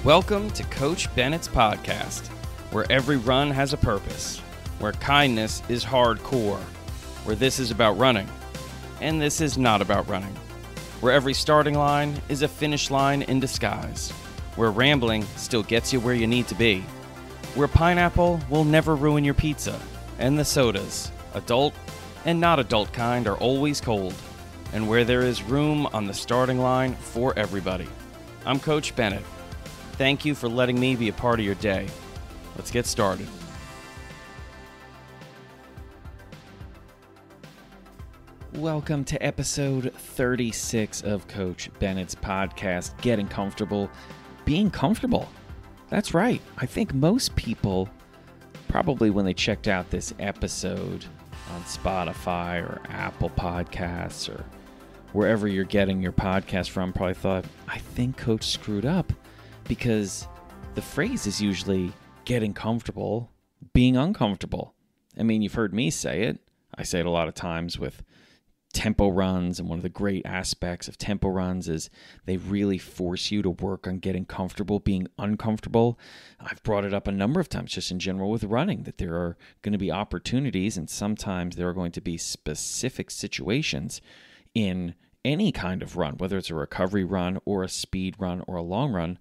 Welcome to Coach Bennett's podcast, where every run has a purpose, where kindness is hardcore, where this is about running, and this is not about running, where every starting line is a finish line in disguise, where rambling still gets you where you need to be, where pineapple will never ruin your pizza, and the sodas, adult and not adult kind, are always cold, and where there is room on the starting line for everybody. I'm Coach Bennett. Thank you for letting me be a part of your day. Let's get started. Welcome to episode 36 of Coach Bennett's podcast, Getting Comfortable, Being Comfortable. That's right. I think most people, probably when they checked out this episode on Spotify or Apple Podcasts or wherever you're getting your podcast from, probably thought, I think Coach screwed up. Because the phrase is usually getting comfortable, being uncomfortable. I mean, you've heard me say it. I say it a lot of times with tempo runs, and one of the great aspects of tempo runs is they really force you to work on getting comfortable, being uncomfortable. I've brought it up a number of times just in general with running, that there are going to be opportunities, and sometimes there are going to be specific situations in any kind of run, whether it's a recovery run or a speed run or a long run,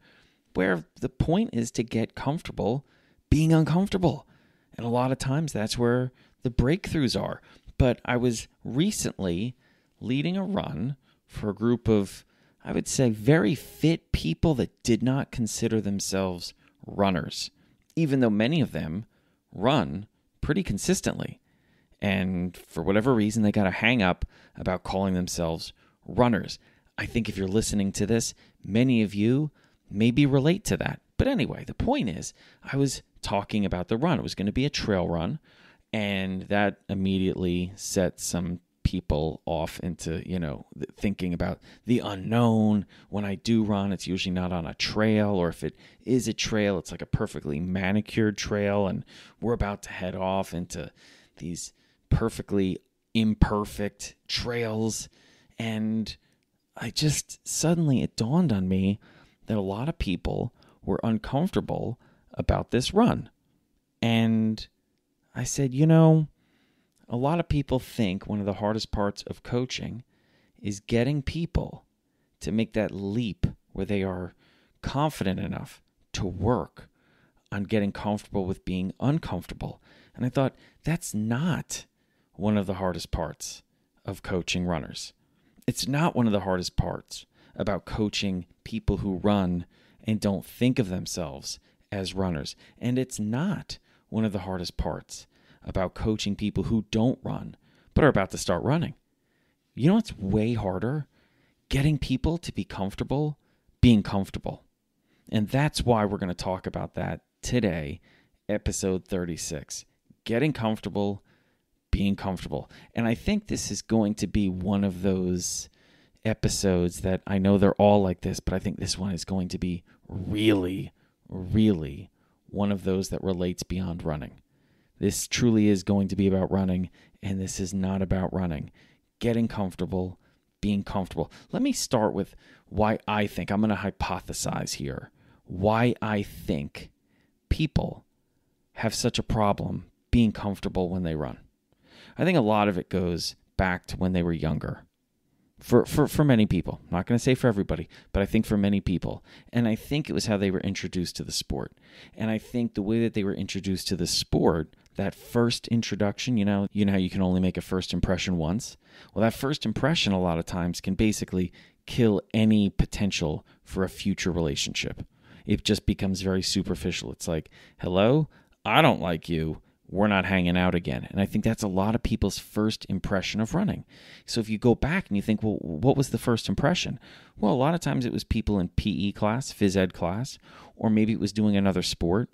where the point is to get comfortable being uncomfortable. And a lot of times that's where the breakthroughs are. But I was recently leading a run for a group of, I would say, very fit people that did not consider themselves runners, even though many of them run pretty consistently. And for whatever reason, they got a hang up about calling themselves runners. I think if you're listening to this, many of you maybe relate to that. But anyway, the point is, I was talking about the run. It was going to be a trail run, and that immediately set some people off into, thinking about the unknown. When I do run, it's usually not on a trail, or if it is a trail, it's like a perfectly manicured trail, and we're about to head off into these perfectly imperfect trails. And suddenly it dawned on me that a lot of people were uncomfortable about this run. And I said, a lot of people think one of the hardest parts of coaching is getting people to make that leap where they are confident enough to work on getting comfortable with being uncomfortable. And I thought, that's not one of the hardest parts of coaching runners. It's not one of the hardest parts about coaching people who run and don't think of themselves as runners. And it's not one of the hardest parts about coaching people who don't run but are about to start running. You know what's way harder? Getting people to be comfortable being comfortable. And that's why we're going to talk about that today, episode 36. Getting comfortable being comfortable. And I think this is going to be one of those episodes that, I know they're all like this, but I think this one is going to be really, really one of those that relates beyond running. This truly is going to be about running, and this is not about running. Getting comfortable, being comfortable. Let me start with why I think, I'm going to hypothesize here, why I think people have such a problem being comfortable when they run. I think a lot of it goes back to when they were younger. For many people. I'm not going to say for everybody, but I think for many people. And I think it was how they were introduced to the sport. And I think the way that they were introduced to the sport, that first introduction, you know how you can only make a first impression once? Well, that first impression a lot of times can basically kill any potential for a future relationship. It just becomes very superficial. It's like, hello, I don't like you. We're not hanging out again. And I think that's a lot of people's first impression of running. So if you go back and you think, well, what was the first impression? Well, a lot of times it was people in PE class, phys ed class, or maybe it was doing another sport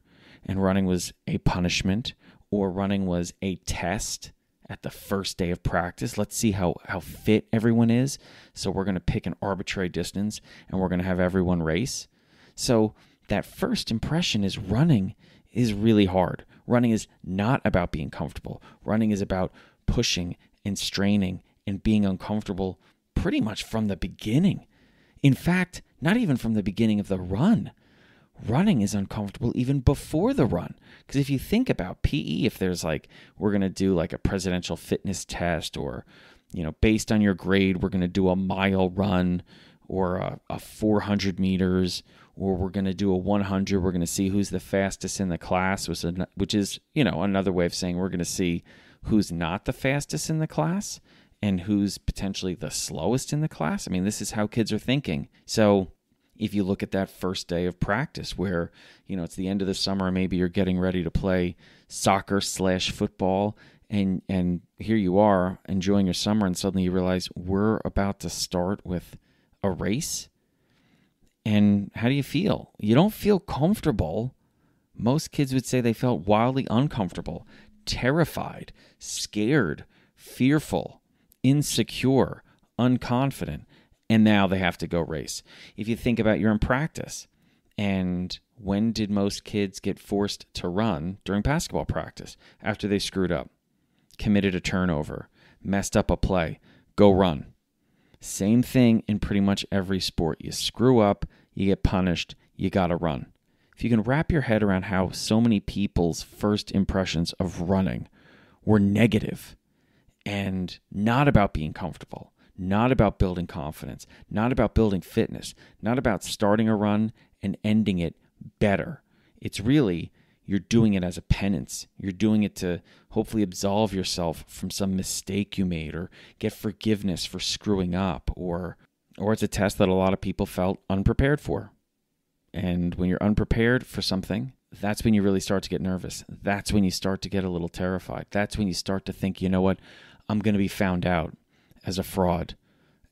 and running was a punishment, or running was a test at the first day of practice. Let's see how fit everyone is. So we're going to pick an arbitrary distance and we're going to have everyone race. So that first impression is running is really hard. Running is not about being comfortable. Running is about pushing and straining and being uncomfortable pretty much from the beginning. In fact, not even from the beginning of the run. running is uncomfortable even before the run. Because if you think about PE, if there's like, we're going to do like a presidential fitness test, or, based on your grade, we're going to do a mile run or a 400 meters, or we're going to do a 100. We're going to see who's the fastest in the class, which is, another way of saying we're going to see who's not the fastest in the class and who's potentially the slowest in the class. I mean, this is how kids are thinking. So if you look at that first day of practice where, it's the end of the summer, maybe you're getting ready to play soccer/football, and here you are enjoying your summer, and suddenly you realize we're about to start with a race. And how do you feel? You don't feel comfortable. Most kids would say they felt wildly uncomfortable, terrified, scared, fearful, insecure, unconfident. And now they have to go race. If you think about, you're in practice, and when did most kids get forced to run during basketball practice? After they screwed up, committed a turnover, messed up a play, go run. Same thing in pretty much every sport. You screw up, you get punished, you got to run. If you can wrap your head around how so many people's first impressions of running were negative and not about being comfortable, not about building confidence, not about building fitness, not about starting a run and ending it better. It's really, you're doing it as a penance. You're doing it to hopefully absolve yourself from some mistake you made, or get forgiveness for screwing up, or it's a test that a lot of people felt unprepared for. And when you're unprepared for something, that's when you really start to get nervous. That's when you start to get a little terrified. That's when you start to think, you know what, I'm going to be found out as a fraud,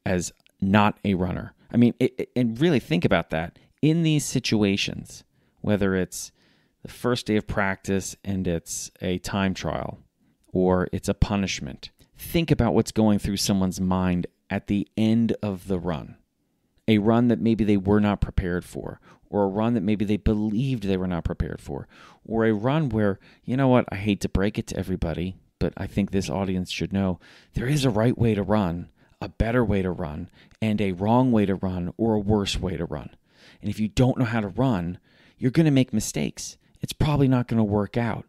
as not a runner. I mean, and really think about that. In these situations, whether it's the first day of practice and it's a time trial, or it's a punishment, think about what's going through someone's mind at the end of the run. A run that maybe they were not prepared for, or a run that maybe they believed they were not prepared for, or a run where, you know what, I hate to break it to everybody, but I think this audience should know there is a right way to run, a better way to run, and a wrong way to run, or a worse way to run. And if you don't know how to run, you're going to make mistakes. It's probably not going to work out.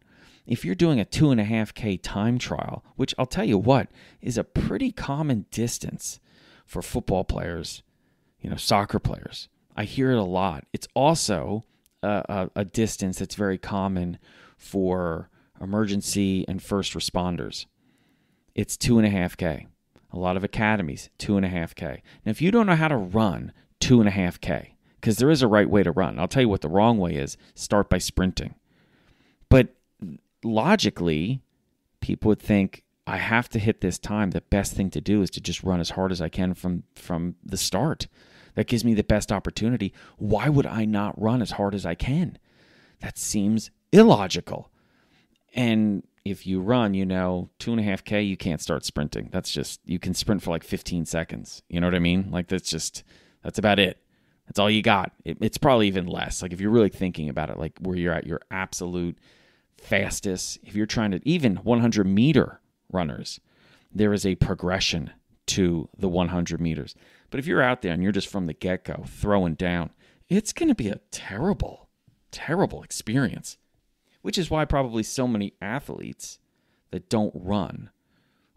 If you're doing a 2.5K time trial, which I'll tell you what, is a pretty common distance for football players, soccer players. I hear it a lot. It's also a distance that's very common for emergency and first responders. It's 2.5K. A lot of academies, 2.5K. Now, if you don't know how to run 2.5K, because there is a right way to run. I'll tell you what the wrong way is. Start by sprinting. But logically, people would think, I have to hit this time. The best thing to do is to just run as hard as I can from the start. That gives me the best opportunity. Why would I not run as hard as I can? That seems illogical. And if you run, 2.5K, you can't start sprinting. That's just, you can sprint for like 15 seconds. You know what I mean? Like that's about it. That's all you got. It's probably even less. Like if you're really thinking about it, like where you're at your absolute fastest, if you're trying to, even 100-meter runners, there is a progression to the 100 meters. But if you're out there and you're just from the get-go throwing down, it's going to be a terrible, terrible experience. Which is why probably so many athletes that don't run,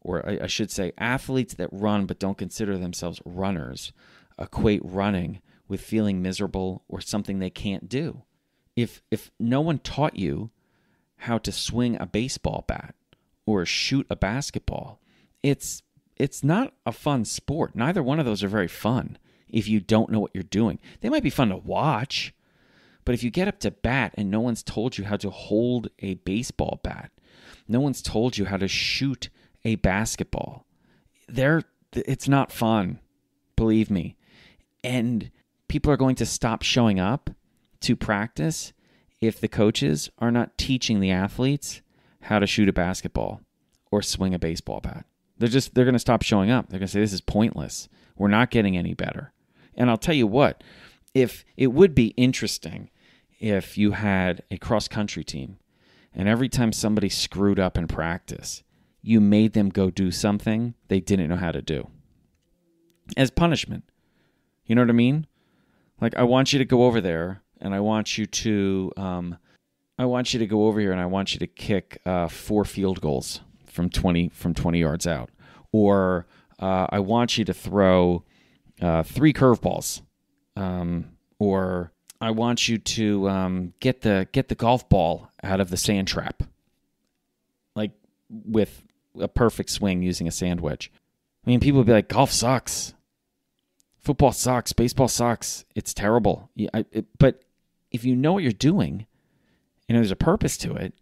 or I should say athletes that run but don't consider themselves runners, equate running with feeling miserable or something they can't do. If no one taught you how to swing a baseball bat or shoot a basketball, it's not a fun sport. Neither one of those are very fun if you don't know what you're doing. They might be fun to watch, but if you get up to bat and no one's told you how to hold a baseball bat, no one's told you how to shoot a basketball, it's not fun, believe me. And people are going to stop showing up to practice if the coaches are not teaching the athletes how to shoot a basketball or swing a baseball bat. They're going to stop showing up. They're going to say, this is pointless. We're not getting any better. And I'll tell you what, if it would be interesting if you had a cross-country team and every time somebody screwed up in practice, you made them go do something they didn't know how to do as punishment. You know what I mean? Like, I want you to go over there and I want you to go over here and I want you to kick 4 field goals from 20 yards out, or I want you to throw 3 curveballs, or I want you to get the golf ball out of the sand trap, like with a perfect swing using a sand wedge. I mean, people would be like, golf sucks. Football sucks. Baseball sucks. It's terrible. But if you know what you're doing and there's a purpose to it,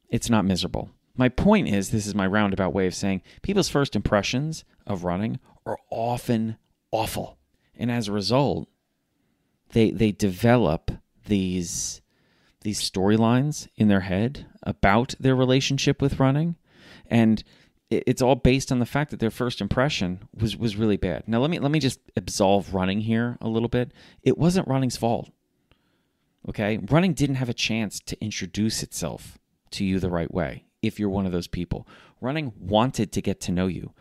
it's not miserable. My point is, this is my roundabout way of saying people's first impressions of running are often awful. And as a result, they develop these storylines in their head about their relationship with running. And it's all based on the fact that their first impression was really bad. Now, let me just absolve running here a little bit. It wasn't running's fault. Okay? Running didn't have a chance to introduce itself to you the right way if you're one of those people. Running wanted to get to know you.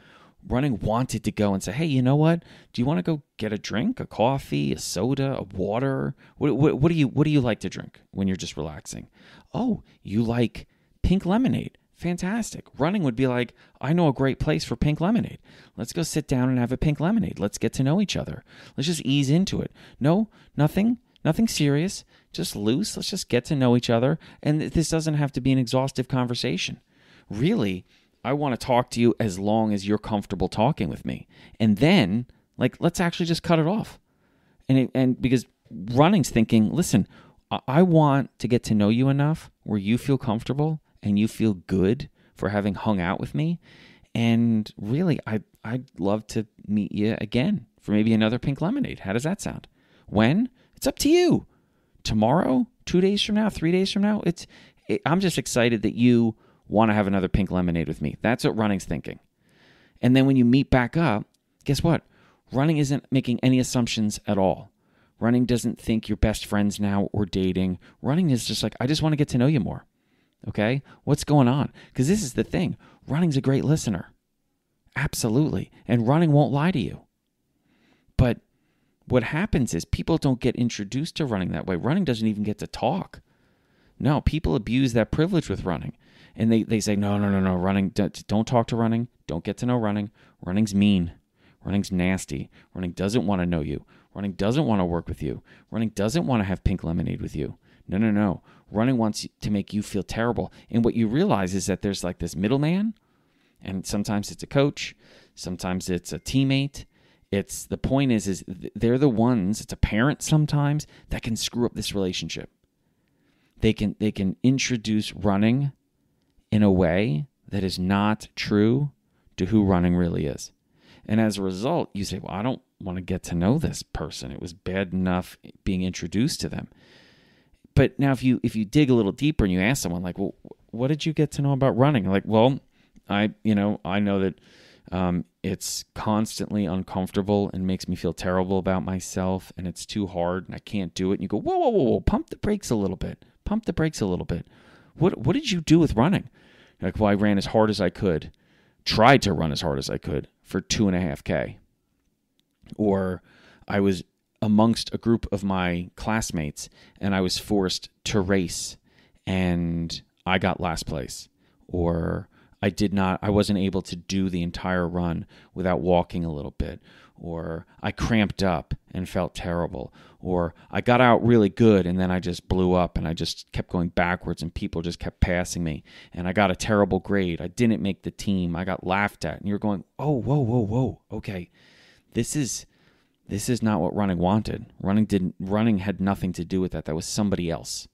Running wanted to go and say, hey, you know what? Do you want to go get a drink, a coffee, a soda, a water? What do you like to drink when you're just relaxing? Oh, you like pink lemonade. Fantastic. Running would be like, I know a great place for pink lemonade. Let's go sit down and have a pink lemonade. Let's get to know each other. Let's just ease into it. No, nothing serious, just loose. Let's just get to know each other. And this doesn't have to be an exhaustive conversation. Really, I want to talk to you as long as you're comfortable talking with me. And then, let's actually just cut it off. And because running's thinking, listen, I want to get to know you enough where you feel comfortable and you feel good for having hung out with me. And really, I'd love to meet you again for maybe another pink lemonade. How does that sound? When? It's up to you. Tomorrow? 2 days from now? 3 days from now? I'm just excited that you want to have another pink lemonade with me. That's what running's thinking. And then when you meet back up, guess what? Running isn't making any assumptions at all. Running doesn't think you're best friends now or dating. Running is just like, I just want to get to know you more. Okay? What's going on? Because this is the thing. Running's a great listener. Absolutely. And running won't lie to you. But what happens is people don't get introduced to running that way. Running doesn't even get to talk. No, people abuse that privilege with running. And they say, no, running, don't talk to running. Don't get to know running. Running's mean. Running's nasty. Running doesn't want to know you. Running doesn't want to work with you. Running doesn't want to have pink lemonade with you. No. Running wants to make you feel terrible. And what you realize is that there's like this middleman, and sometimes it's a coach, sometimes it's a teammate. The point is they're the ones, it's a parent sometimes, that can screw up this relationship. They can introduce running in a way that is not true to who running really is. And as a result, you say, well, I don't want to get to know this person. It was bad enough being introduced to them. But now if you dig a little deeper and you ask someone like, well, what did you get to know about running? Like, well, I know that it's constantly uncomfortable and makes me feel terrible about myself, and it's too hard and I can't do it. And you go, whoa, pump the brakes a little bit. What did you do with running? Like, well, I ran as hard as I could, tried to run as hard as I could for 2.5K. Or I was amongst a group of my classmates and I was forced to race and I got last place. Or I wasn't able to do the entire run without walking a little bit. Or I cramped up and felt terrible. Or I got out really good and then I just blew up and I just kept going backwards and people just kept passing me. And I got a terrible grade. I didn't make the team. I got laughed at. And you're going, oh, whoa. Okay, this is not what running wanted. Running had nothing to do with that. That was somebody else.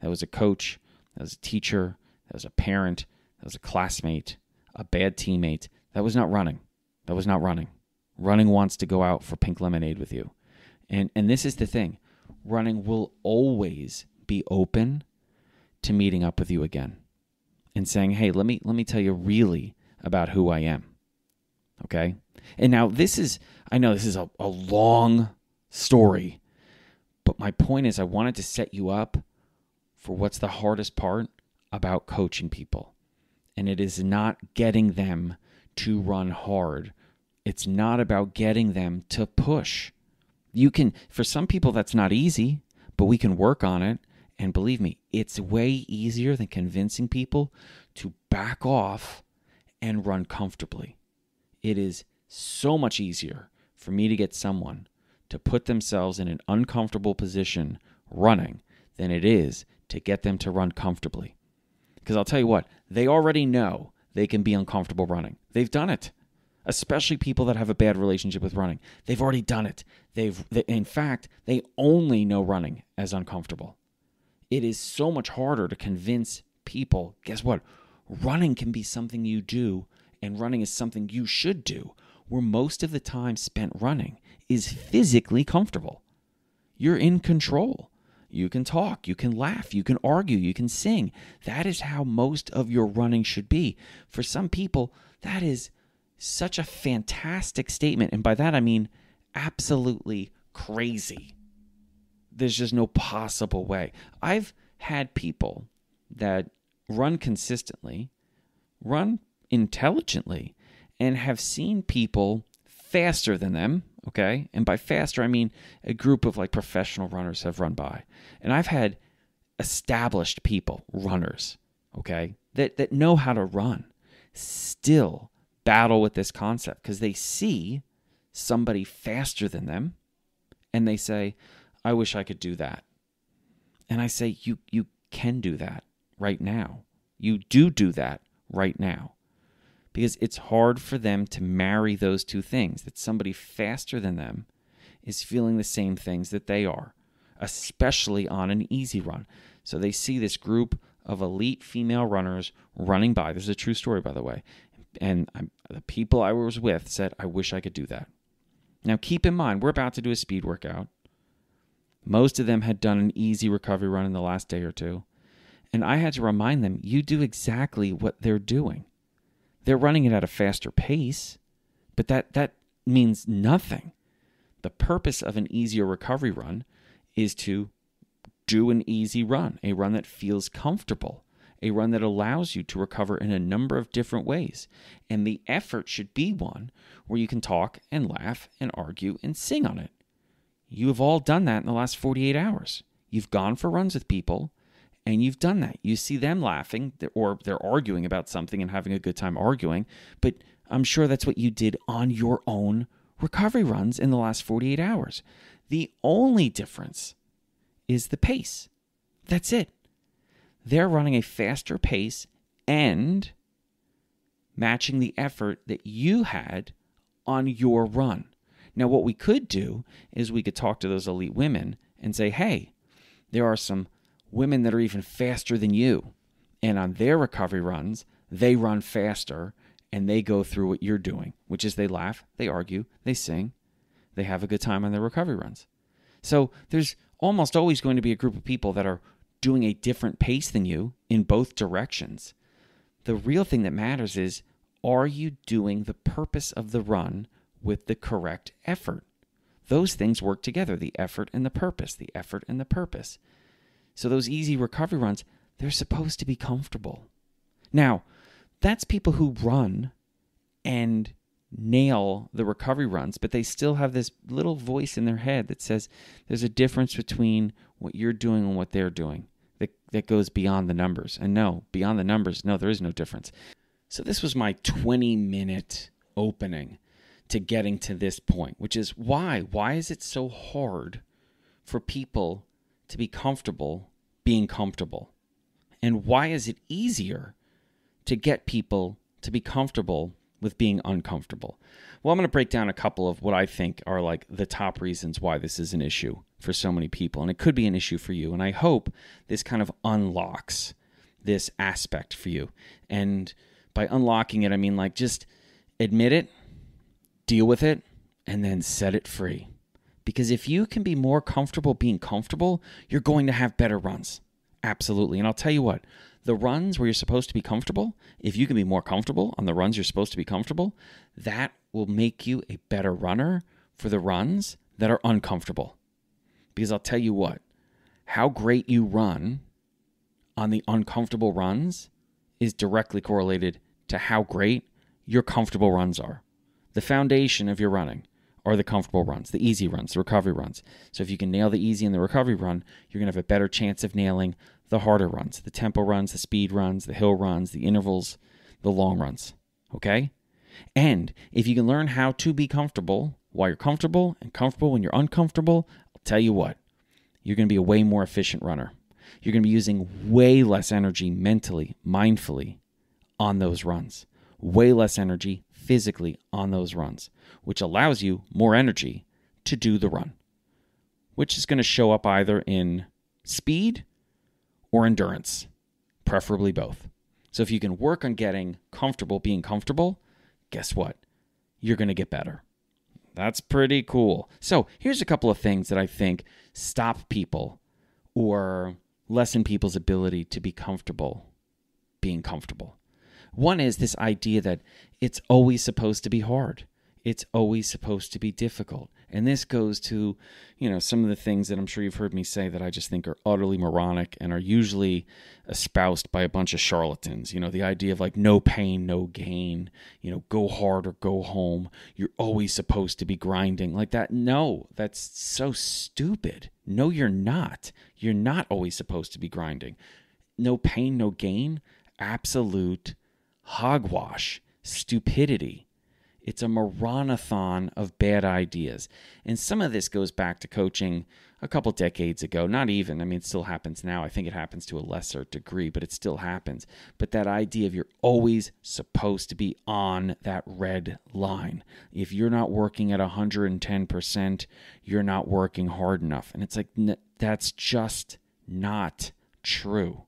That was a coach. That was a teacher. That was a parent. That was a classmate. A bad teammate. That was not running. Running wants to go out for pink lemonade with you. And this is the thing. Running will always be open to meeting up with you again and saying, hey, let me tell you really about who I am. Okay? And now I know this is a long story, but my point is I wanted to set you up for what's the hardest part about coaching people. And it is not getting them to run hard. It's not about getting them to push. For some people that's not easy, but we can work on it. And believe me, it's way easier than convincing people to back off and run comfortably. It is so much easier for me to get someone to put themselves in an uncomfortable position running than it is to get them to run comfortably. Because I'll tell you what, they already know they can be uncomfortable running. They've done it. Especially people that have a bad relationship with running. They've already done it. In fact, they only know running as uncomfortable. It is so much harder to convince people, guess what? Running can be something you do, and running is something you should do, where most of the time spent running is physically comfortable. You're in control. You can talk, you can laugh, you can argue, you can sing. That is how most of your running should be. For some people, that is such a fantastic statement. And by that, I mean absolutely crazy. There's just no possible way. I've had people that run consistently, run intelligently, and have seen people faster than them, okay? And by faster, I mean a group of like professional runners have run by. And I've had established people, runners, okay, that know how to run, still battle with this concept because they see somebody faster than them and they say, I wish I could do that. And I say, you can do that right now. You do that right now. Because it's hard for them to marry those two things, that somebody faster than them is feeling the same things that they are, especially on an easy run. So they see this group of elite female runners running by. This is a true story, by the way. And the people I was with said, I wish I could do that. Now, keep in mind, we're about to do a speed workout. Most of them had done an easy recovery run in the last day or two. And I had to remind them, you do exactly what they're doing. They're running it at a faster pace, but that means nothing. The purpose of an easier recovery run is to do an easy run, a run that feels comfortable, a run that allows you to recover in a number of different ways. And the effort should be one where you can talk and laugh and argue and sing on it. You have all done that in the last 48 hours. You've gone for runs with people, and you've done that. You see them laughing, or they're arguing about something and having a good time arguing, but I'm sure that's what you did on your own recovery runs in the last 48 hours. The only difference is the pace. That's it. They're running a faster pace and matching the effort that you had on your run. Now, what we could do is we could talk to those elite women and say, hey, there are some women that are even faster than you. And on their recovery runs, they run faster and they go through what you're doing, which is they laugh, they argue, they sing, they have a good time on their recovery runs. So there's almost always going to be a group of people that are doing a different pace than you in both directions. The real thing that matters is, are you doing the purpose of the run with the correct effort? Those things work together, the effort and the purpose, the effort and the purpose. So those easy recovery runs, they're supposed to be comfortable. Now, that's people who run and nail the recovery runs, but they still have this little voice in their head that says there's a difference between what you're doing and what they're doing that goes beyond the numbers. And no, beyond the numbers, no, there is no difference. So this was my 20-minute opening to getting to this point, which is why is it so hard for people to be comfortable being comfortable? And why is it easier to get people to be comfortable with being uncomfortable? Well, I'm going to break down a couple of what I think are like the top reasons why this is an issue for so many people. And it could be an issue for you. And I hope this kind of unlocks this aspect for you. And by unlocking it, I mean like just admit it, deal with it, and then set it free. Because if you can be more comfortable being comfortable, you're going to have better runs. Absolutely. And I'll tell you what, the runs where you're supposed to be comfortable, if you can be more comfortable on the runs you're supposed to be comfortable, that will make you a better runner for the runs that are uncomfortable. Because I'll tell you what, how great you run on the uncomfortable runs is directly correlated to how great your comfortable runs are. The foundation of your running. are the comfortable runs, the easy runs, the recovery runs. So if you can nail the easy and the recovery run, you're going to have a better chance of nailing the harder runs, the tempo runs, the speed runs, the hill runs, the intervals, the long runs. Okay? And if you can learn how to be comfortable while you're comfortable and comfortable when you're uncomfortable, I'll tell you what, you're going to be a way more efficient runner. You're going to be using way less energy mentally, mindfully on those runs. Way less energy physically on those runs, which allows you more energy to do the run, which is going to show up either in speed or endurance, preferably both. So if you can work on getting comfortable, being comfortable, guess what? You're going to get better. That's pretty cool. So here's a couple of things that I think stop people or lessen people's ability to be comfortable being comfortable. One is this idea that it's always supposed to be hard. It's always supposed to be difficult. And this goes to, some of the things that I'm sure you've heard me say that I just think are utterly moronic and are usually espoused by a bunch of charlatans. The idea of like no pain, no gain, go hard or go home. You're always supposed to be grinding like that. No, that's so stupid. No, you're not. You're not always supposed to be grinding. No pain, no gain. Absolute hogwash, stupidity. It's a marathon of bad ideas. And some of this goes back to coaching a couple decades ago. Not even. It still happens now. I think it happens to a lesser degree, but it still happens. But that idea of you're always supposed to be on that red line. If you're not working at 110%, you're not working hard enough. And it's like, that's just not true.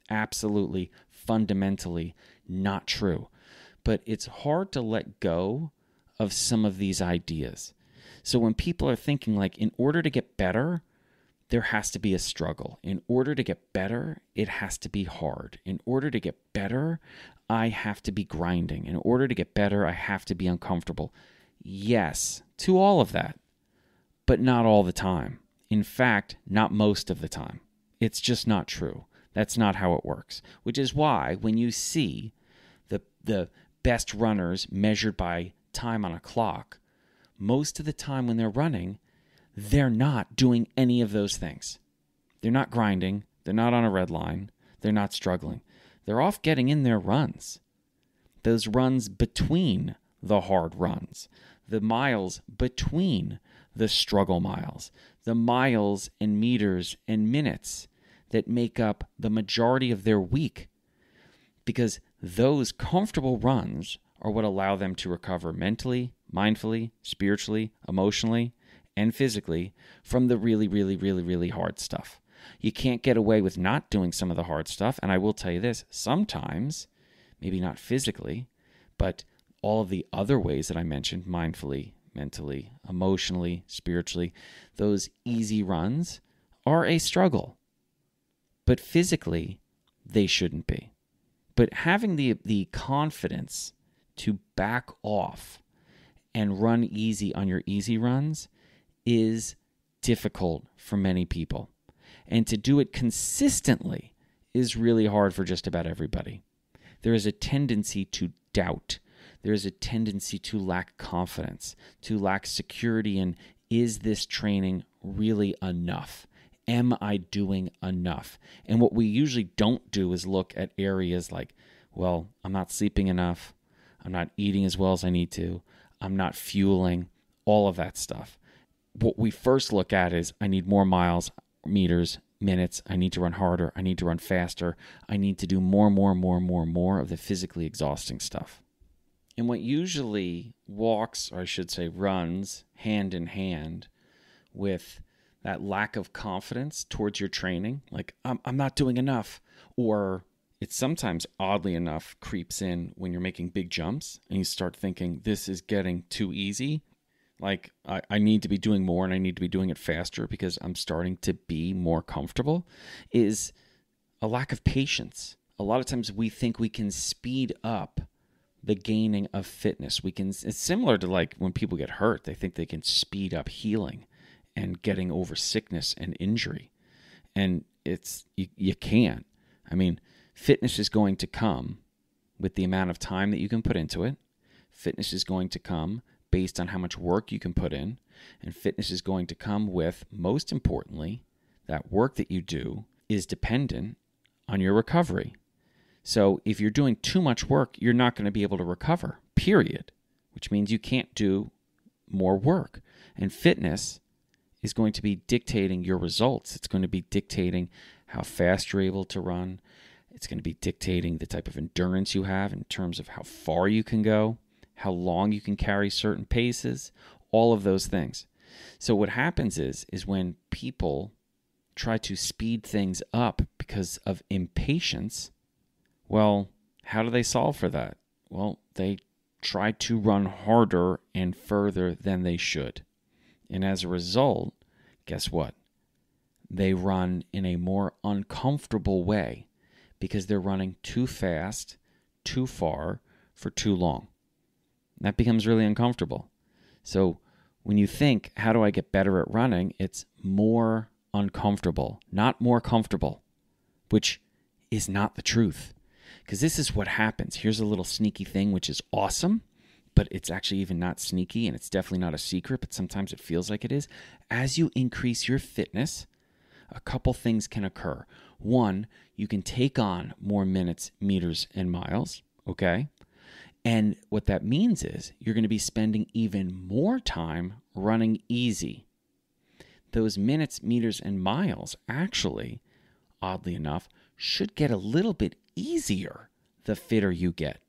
Absolutely, fundamentally not true. But it's hard to let go of some of these ideas. So when people are thinking like, in order to get better, there has to be a struggle. In order to get better, it has to be hard. In order to get better, I have to be grinding. In order to get better, I have to be uncomfortable. Yes, to all of that, but not all the time. In fact, not most of the time. It's just not true. That's not how it works. Which is why when you see the best runners measured by time on a clock, most of the time when they're running, they're not doing any of those things. They're not grinding. They're not on a red line. They're not struggling. They're off getting in their runs. Those runs between the hard runs, the miles between the struggle miles, the miles and meters and minutes that make up the majority of their week. Because those comfortable runs are what allow them to recover mentally, mindfully, spiritually, emotionally, and physically from the really, really, really, really hard stuff. You can't get away with not doing some of the hard stuff. And I will tell you this, sometimes, maybe not physically, but all of the other ways that I mentioned, mindfully, mentally, emotionally, spiritually, those easy runs are a struggle. But physically, they shouldn't be. But having the confidence to back off and run easy on your easy runs is difficult for many people. And to do it consistently is really hard for just about everybody. There is a tendency to doubt. There is a tendency to lack confidence, to lack security in, is this training really enough? Am I doing enough? And what we usually don't do is look at areas like, well, I'm not sleeping enough. I'm not eating as well as I need to. I'm not fueling, all of that stuff. What we first look at is I need more miles, meters, minutes. I need to run harder. I need to run faster. I need to do more of the physically exhausting stuff. And what usually walks, or I should say runs, hand in hand with that lack of confidence towards your training, like I'm not doing enough, or it sometimes, oddly enough, creeps in when you're making big jumps and you start thinking this is getting too easy. Like I need to be doing more and I need to be doing it faster because I'm starting to be more comfortable, is a lack of patience. A lot of times we think we can speed up the gaining of fitness. It's similar to like when people get hurt, they think they can speed up healing and getting over sickness and injury. And you can't. Fitness is going to come with the amount of time that you can put into it. Fitness is going to come based on how much work you can put in, and fitness is going to come with, most importantly, that work that you do is dependent on your recovery. So if you're doing too much work, you're not going to be able to recover, period, which means you can't do more work. And fitness is going to be dictating your results. It's going to be dictating how fast you're able to run. It's going to be dictating the type of endurance you have in terms of how far you can go, how long you can carry certain paces, all of those things. So what happens is when people try to speed things up because of impatience, well, how do they solve for that? Well, they try to run harder and further than they should. And as a result, guess what? They run in a more uncomfortable way because they're running too fast, too far, for too long. That becomes really uncomfortable. So when you think, how do I get better at running? It's more uncomfortable, not more comfortable, which is not the truth. Because this is what happens. Here's a little sneaky thing, which is awesome, but it's actually even not sneaky, and it's definitely not a secret, but sometimes it feels like it is. As you increase your fitness, a couple things can occur. One, you can take on more minutes, meters, and miles, okay? And what that means is you're going to be spending even more time running easy. Those minutes, meters, and miles actually, oddly enough, should get a little bit easier the fitter you get.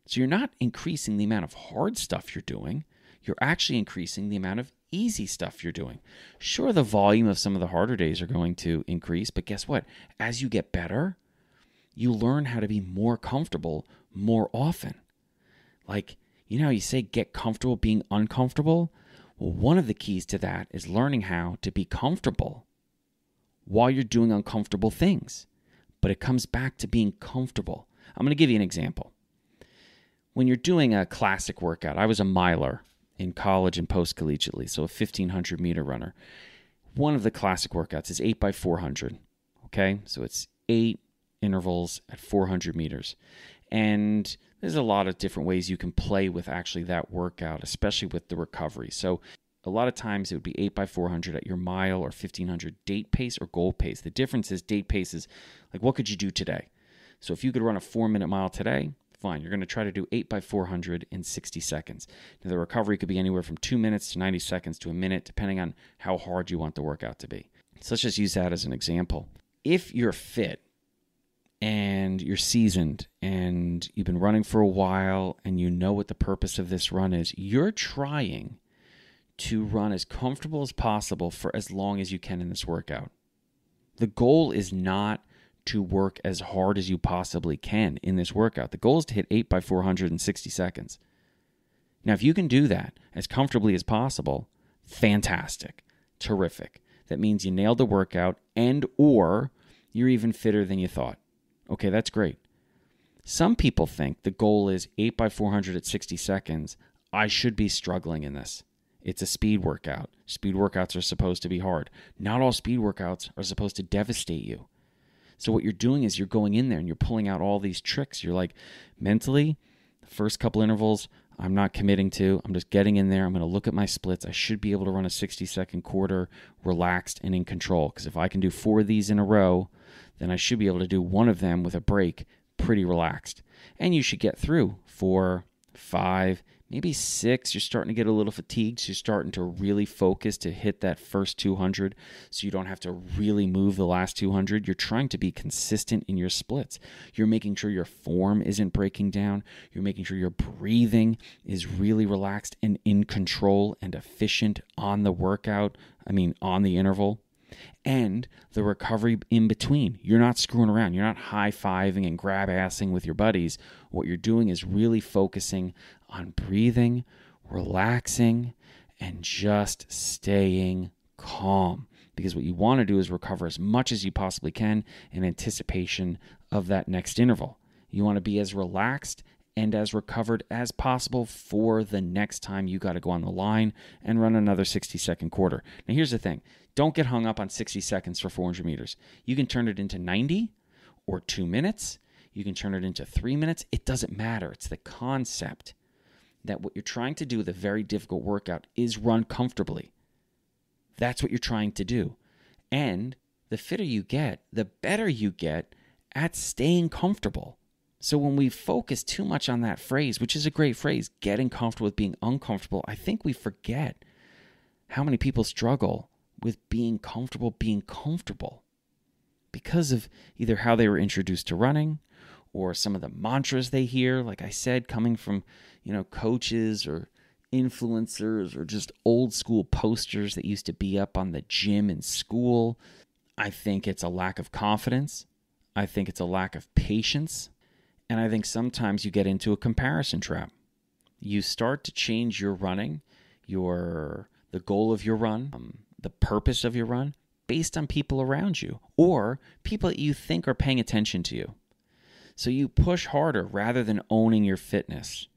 So you're not increasing the amount of hard stuff you're doing. You're actually increasing the amount of easy stuff you're doing. Sure, the volume of some of the harder days are going to increase, but guess what? As you get better, you learn how to be more comfortable more often. Like, you know how you say get comfortable being uncomfortable? Well, one of the keys to that is learning how to be comfortable while you're doing uncomfortable things. But it comes back to being comfortable. I'm going to give you an example. When you're doing a classic workout, I was a miler in college and post-collegiately, so a 1,500 meter runner. One of the classic workouts is 8x400, okay? So it's 8 intervals at 400 meters. And there's a lot of different ways you can play with actually that workout, especially with the recovery. So a lot of times it would be 8x400 at your mile or 1,500 date pace or goal pace. The difference is date pace is like, what could you do today? So if you could run a 4-minute mile today, fine. You're going to try to do 8x400 in 60 seconds. Now, the recovery could be anywhere from 2 minutes to 90 seconds to a minute, depending on how hard you want the workout to be. So let's just use that as an example. If you're fit and you're seasoned and you've been running for a while and you know what the purpose of this run is, you're trying to run as comfortable as possible for as long as you can in this workout. The goal is not to work as hard as you possibly can in this workout. The goal is to hit 8x400 in 60 seconds. Now, if you can do that as comfortably as possible, fantastic, terrific. That means you nailed the workout and or you're even fitter than you thought. Okay, that's great. Some people think the goal is 8x400 at 60 seconds. I should be struggling in this. It's a speed workout. Speed workouts are supposed to be hard. Not all speed workouts are supposed to devastate you. So what you're doing is you're going in there and you're pulling out all these tricks. You're like, mentally, the first couple intervals, I'm not committing to. I'm just getting in there. I'm going to look at my splits. I should be able to run a 60-second quarter relaxed and in control. Because if I can do 4 of these in a row, then I should be able to do one of them with a break pretty relaxed. And you should get through 4, 5, maybe 6. You're starting to get a little fatigued, so you're starting to really focus to hit that first 200 so you don't have to really move the last 200. You're trying to be consistent in your splits. You're making sure your form isn't breaking down. You're making sure your breathing is really relaxed and in control and efficient on the workout, on the interval. And the recovery in between. You're not screwing around. You're not high-fiving and grab-assing with your buddies. What you're doing is really focusing on breathing, relaxing, and just staying calm. Because what you want to do is recover as much as you possibly can in anticipation of that next interval. You want to be as relaxed and as recovered as possible for the next time you got to go on the line and run another 60-second quarter. Now, here's the thing. Don't get hung up on 60 seconds for 400 meters. You can turn it into 90 or 2 minutes. You can turn it into 3 minutes. It doesn't matter. It's the concept that what you're trying to do with a very difficult workout is run comfortably. That's what you're trying to do. And the fitter you get, the better you get at staying comfortable. So when we focus too much on that phrase, which is a great phrase, getting comfortable with being uncomfortable, I think we forget how many people struggle with being comfortable because of either how they were introduced to running or some of the mantras they hear, like I said, coming from, coaches or influencers or just old school posters that used to be up on the gym in school. I think it's a lack of confidence. I think it's a lack of patience. And I think sometimes you get into a comparison trap. You start to change your running, the goal of your run, the purpose of your run, based on people around you or people that you think are paying attention to you. So you push harder rather than owning your fitness.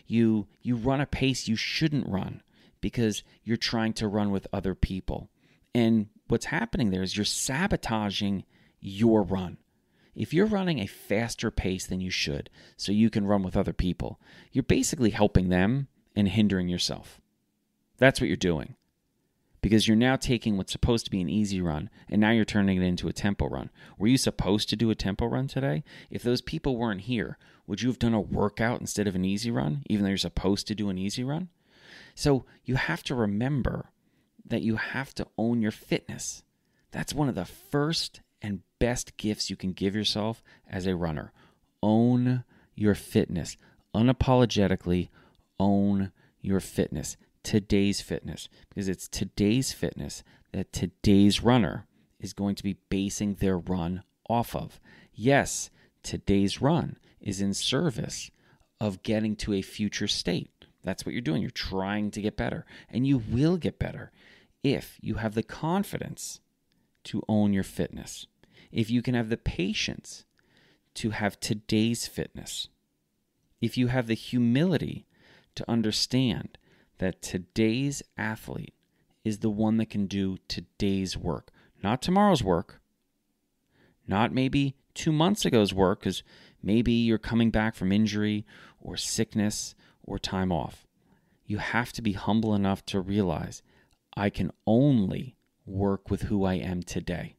You run a pace you shouldn't run because you're trying to run with other people. And what's happening there is you're sabotaging your run. If you're running a faster pace than you should so you can run with other people, you're basically helping them and hindering yourself. That's what you're doing. Because you're now taking what's supposed to be an easy run, and now you're turning it into a tempo run. Were you supposed to do a tempo run today? If those people weren't here, would you have done a workout instead of an easy run, even though you're supposed to do an easy run? So you have to remember that you have to own your fitness. That's one of the first and best gifts you can give yourself as a runner. Own your fitness. Unapologetically own your fitness. Today's fitness, because it's today's fitness that today's runner is going to be basing their run off of. Yes, today's run is in service of getting to a future state. That's what you're doing. You're trying to get better, and you will get better if you have the confidence to own your fitness, if you can have the patience to have today's fitness, if you have the humility to understand that today's athlete is the one that can do today's work, not tomorrow's work, not maybe 2 months ago's work, because maybe you're coming back from injury or sickness or time off. You have to be humble enough to realize I can only work with who I am today.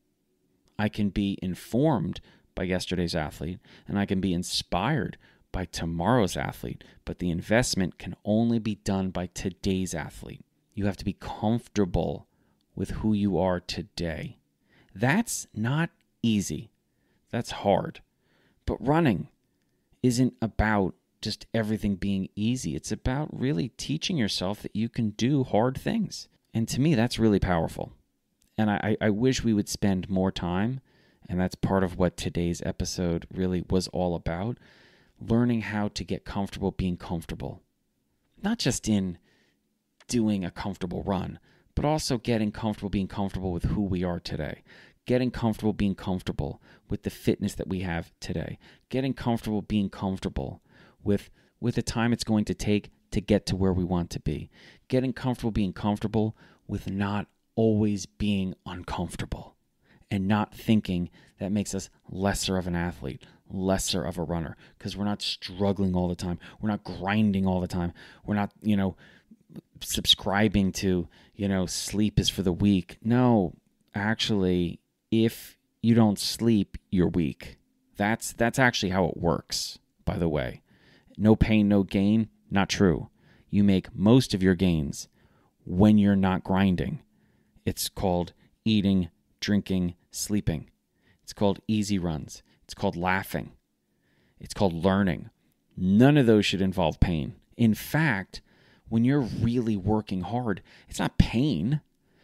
I can be informed by yesterday's athlete, and I can be inspired by tomorrow's athlete, but the investment can only be done by today's athlete. You have to be comfortable with who you are today. That's not easy. That's hard. But running isn't about just everything being easy. It's about really teaching yourself that you can do hard things. And to me, that's really powerful. And I wish we would spend more time, and that's part of what today's episode really was all about, learning how to get comfortable being comfortable. Not just in doing a comfortable run, but also getting comfortable being comfortable with who we are today. Getting comfortable being comfortable with the fitness that we have today. Getting comfortable being comfortable with the time it's going to take to get to where we want to be. Getting comfortable being comfortable with not always being uncomfortable and not thinking that makes us lesser of an athlete, lesser of a runner, because we're not struggling all the time. We're not grinding all the time. We're not, subscribing to, sleep is for the weak. No, actually, if you don't sleep, you're weak. That's actually how it works, by the way. No pain, no gain, not true. You make most of your gains when you're not grinding. It's called eating, drinking, sleeping. It's called easy runs. It's called laughing. It's called learning. None of those should involve pain. In fact, when you're really working hard, it's not pain.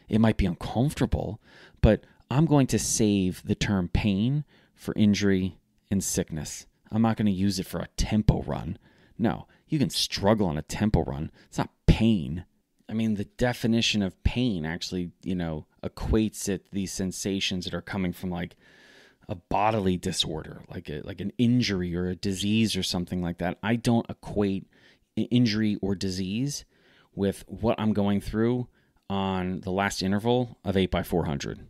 It might be uncomfortable, but I'm going to save the term pain for injury and sickness. I'm not going to use it for a tempo run. No, you can struggle on a tempo run. It's not pain. I mean, the definition of pain actually, equates it these sensations that are coming from like a bodily disorder, like an injury or a disease or something like that. I don't equate injury or disease with what I'm going through on the last interval of 8x400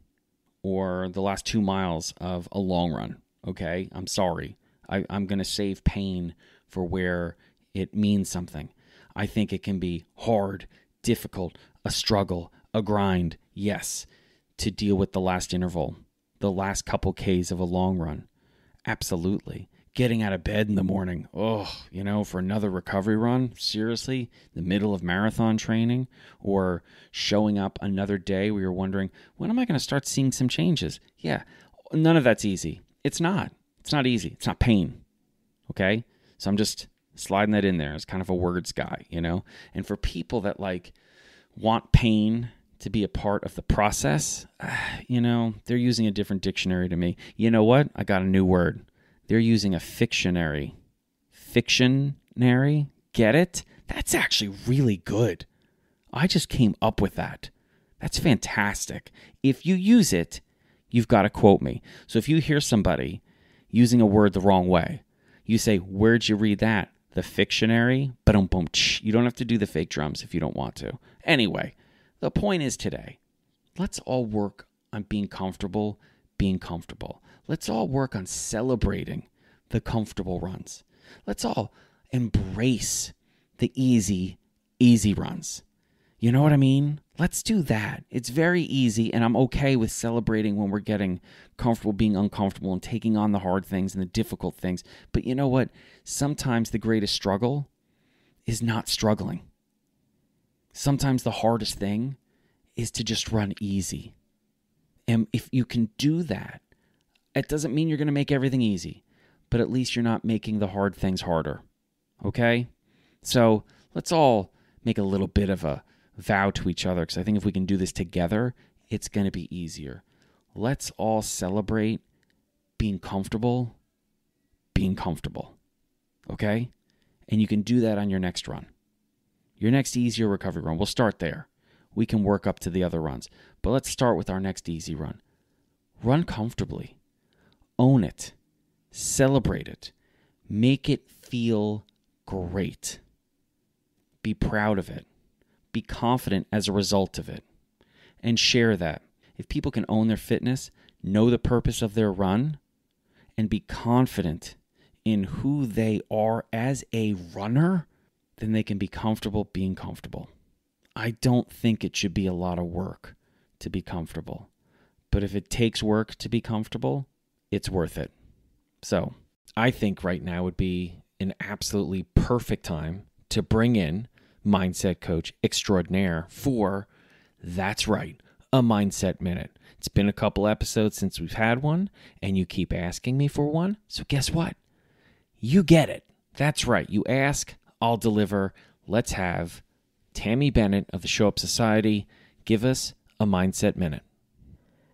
or the last 2 miles of a long run. Okay, I'm sorry. I'm going to save pain for where it means something. I think it can be hard, difficult, a struggle, a grind, yes, to deal with the last interval, the last couple Ks of a long run. Absolutely. Getting out of bed in the morning, for another recovery run, seriously, the middle of marathon training, or showing up another day where you're wondering, when am I going to start seeing some changes? Yeah, none of that's easy. It's not. It's not easy. It's not pain. Okay? So I'm just sliding that in there as kind of a words guy, And for people that want pain to be a part of the process, they're using a different dictionary to me. You know what? I got a new word. They're using a fictionary. Fictionary? Get it? That's actually really good. I just came up with that. That's fantastic. If you use it, you've got to quote me. So if you hear somebody using a word the wrong way, you say, where'd you read that? The fictionary? Ba-dum-bum. You don't have to do the fake drums if you don't want to. Anyway, the point is today, let's all work on being comfortable. Let's all work on celebrating the comfortable runs. Let's all embrace the easy runs. You know what I mean? Let's do that. It's very easy, and I'm okay with celebrating when we're getting comfortable being uncomfortable and taking on the hard things and the difficult things. But you know what? Sometimes the greatest struggle is not struggling. Sometimes the hardest thing is to just run easy. And if you can do that, it doesn't mean you're going to make everything easy, but at least you're not making the hard things harder. Okay? So let's all make a little bit of a vow to each other, because I think if we can do this together, it's going to be easier. Let's all celebrate being comfortable. Okay? And you can do that on your next run. Your next easier recovery run. We'll start there. We can work up to the other runs. But let's start with our next easy run. Run comfortably. Own it. Celebrate it. Make it feel great. Be proud of it. Be confident as a result of it. And share that. If people can own their fitness, know the purpose of their run, and be confident in who they are as a runner, then they can be comfortable being comfortable. I don't think it should be a lot of work to be comfortable. But if it takes work to be comfortable, it's worth it. So I think right now would be an absolutely perfect time to bring in mindset coach extraordinaire for, that's right, a mindset minute. It's been a couple episodes since we've had one, and you keep asking me for one. So guess what? You get it. That's right. You ask, I'll deliver. Let's have Tammie Bennett of the Show Up Society give us a mindset minute.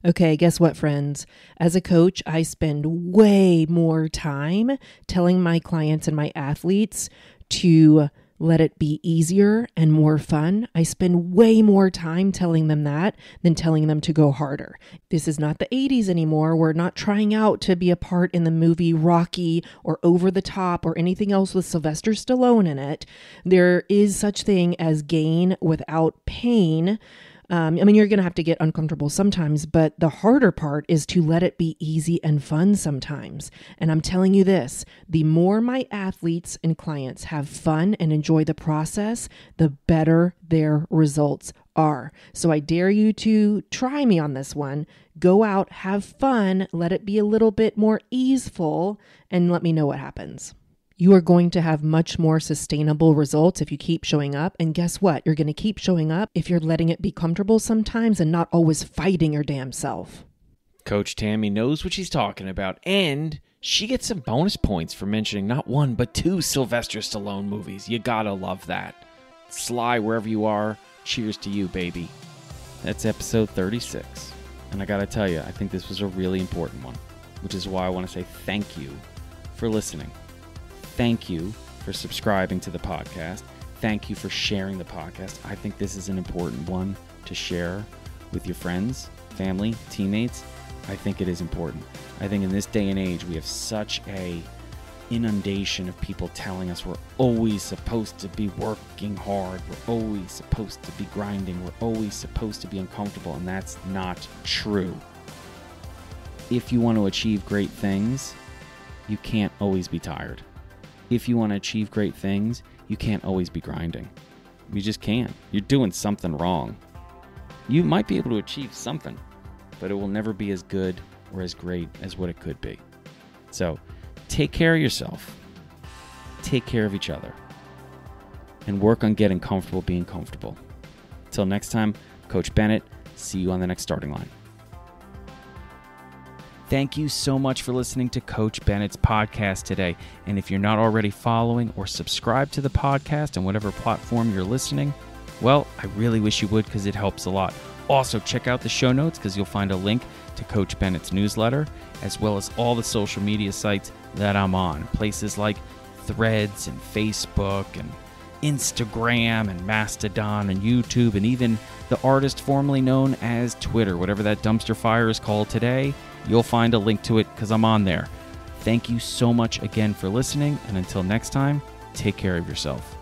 Okay, guess what, friends? As a coach, I spend way more time telling my clients and my athletes to let it be easier and more fun. I spend way more time telling them that than telling them to go harder. This is not the 80s anymore. We're not trying out to be a part in the movie Rocky or Over the Top or anything else with Sylvester Stallone in it. There is such thing as gain without pain. You're going to have to get uncomfortable sometimes, but the harder part is to let it be easy and fun sometimes. And I'm telling you this, the more my athletes and clients have fun and enjoy the process, the better their results are. So I dare you to try me on this one. Go out, have fun, let it be a little bit more easeful, and let me know what happens. You are going to have much more sustainable results if you keep showing up. And guess what? You're going to keep showing up if you're letting it be comfortable sometimes and not always fighting your damn self. Coach Tammie knows what she's talking about, and she gets some bonus points for mentioning not one, but two Sylvester Stallone movies. You gotta love that. Sly, wherever you are, cheers to you, baby. That's episode 36. And I gotta tell you, I think this was a really important one, which is why I want to say thank you for listening. Thank you for subscribing to the podcast. Thank you for sharing the podcast. I think this is an important one to share with your friends, family, teammates. I think it is important. I think in this day and age, we have such a inundation of people telling us we're always supposed to be working hard. We're always supposed to be grinding. We're always supposed to be uncomfortable, and that's not true. If you want to achieve great things, you can't always be tired. If you want to achieve great things, you can't always be grinding. You just can't. You're doing something wrong. You might be able to achieve something, but it will never be as good or as great as what it could be. So take care of yourself. Take care of each other. And work on getting comfortable being comfortable. Till next time, Coach Bennett, see you on the next starting line. Thank you so much for listening to Coach Bennett's podcast today. And if you're not already following or subscribed to the podcast on whatever platform you're listening, well, I really wish you would because it helps a lot. Also, check out the show notes because you'll find a link to Coach Bennett's newsletter, as well as all the social media sites that I'm on. Places like Threads and Facebook and Instagram and Mastodon and YouTube, and even the artist formerly known as Twitter, whatever that dumpster fire is called today. You'll find a link to it because I'm on there. Thank you so much again for listening, and until next time, take care of yourself.